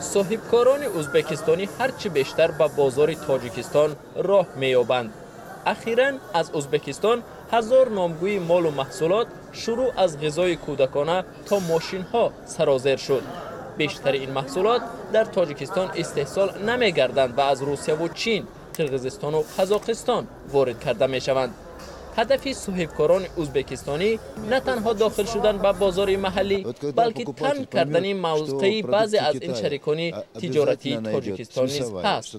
صاحبکاران ازبکستانی هرچی بیشتر به بازار تاجیکستان راه می‌یابند. اخیراً از ازبکستان هزار نامگوی مال و محصولات شروع از غذای کودکانه تا ماشین‌ها سرازیر شد. بیشتر این محصولات در تاجیکستان استحصال نمی‌گردند و از روسیه و چین، قرقیزستان و قزاقستان وارد کرده می‌شوند. هدف صاحبکاران ازبکستانی نه تنها داخل شدن به بازار محلی بلکه تنگ کردن موقع بعضی از این شریکان تجارتی تاجیکستانی است.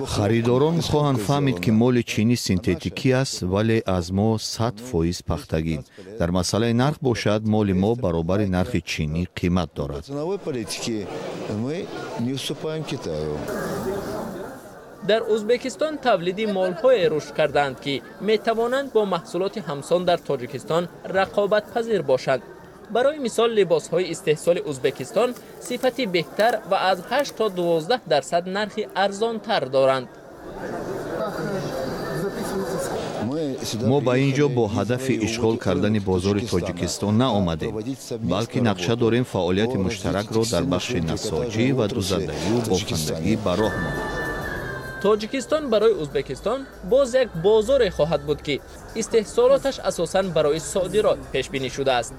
خریداران می‌خواهند فهمید که مال چینی سنتتیکی است ولی از ما 100% پختگی. در مسئله نرخ باشد مال ما برابر نرخ چینی قیمت دارد. در ازبکستان تولیدی مال‌های رشد کردند که می‌توانند با محصولات همسان در تاجیکستان رقابت پذیر باشند. برای مثال لباس‌های استحصال ازبکستان صفتی بهتر و از 8 تا 12% نرخ ارزان‌تر دارند. ما به اینجا با هدف اشغال کردن بازار تاجیکستان نه آمدیم، بلکه نقشه داریم فعالیت مشترک را در بخش نساجی و دوزدهی و بافندگی به راه مانیم. تاجیکستان برای ازبکستان باز یک بازار خواهد بود که استحصالاتش اساساً برای صادرات پیش بینی شده است.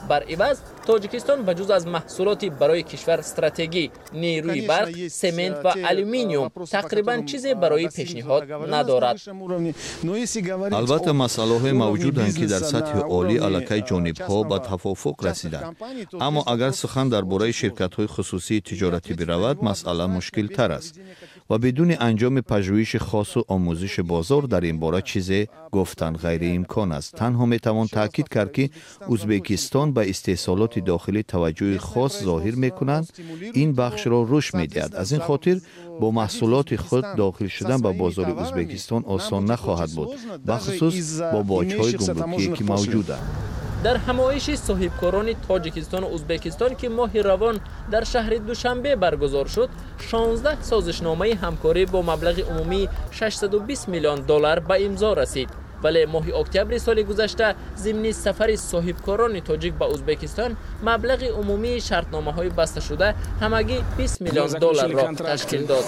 بر عوض تاجیکستان بجز از محصولاتی برای کشور استراتژی، نیروی برق، سمنت و آلومینیوم تقریباً چیزی برای پیشنهاد ندارد. البته مسائل موجودند که در سطح عالی علاقه جانب‌ها به توافق رسیدند، اما اگر سخن درباره شرکت‌های خصوصی تجارتی برود مسئله مشکل تر است و بدون انجام پژوهش خاص و آموزش بازار در این باره چیزی گفتن غیر امکان است. تنها میتوان تاکید کرد که ازبکستان به استحصالات داخلی توجه خاص ظاهر میکنند. این بخش را رشد میدهد. از این خاطر با محصولات خود داخل شدن به بازار ازبکستان آسان نخواهد بود، بخصوص با باج‌های گمرکی که موجودند. در همایش صاحبکاران تاجیکستان و ازبکستان که ماه روان در شهر دوشنبه برگزار شد، 16 سازشنامه همکاری با مبلغ عمومی 620 میلیون دلار به امضا رسید. ولی ماه اکتبر سال گذشته ضمن سفر صاحبکاران تاجیک به ازبکستان مبلغ عمومی شرطنامه‌های بسته شده همگی 20 میلیون دلار را تشکیل داد.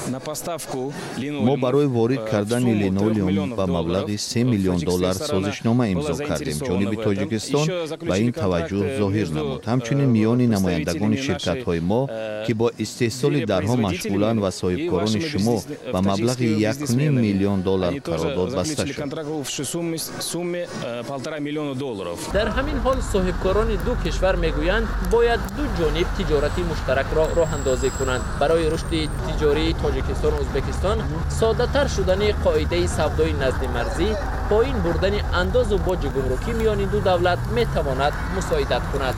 ما برای وارد کردن لینولئوم به مبلغ 3 میلیون دلار سازشنامه امضا کردیم. جانب تاجیکستان به این توجه ظاهر نمود. همچنین میان نمایندگان شرکت‌های ما که با استحصال درها مشغولند و صاحبکاران شما به مبلغ 1.5 میلیون دلار قرارداد بسته شد. در همین حال صاحبکاران دو کشور میگویند باید دو جانب تجارتی مشترک را راه اندازی کنند. برای رشد تجاری تاجیکستان و ازبکستان ساده تر شدن قاعده سودای نزد مرزی، پایین بردن انداز و باج گمرکی میان دو دولت میتواند مساعدت کند.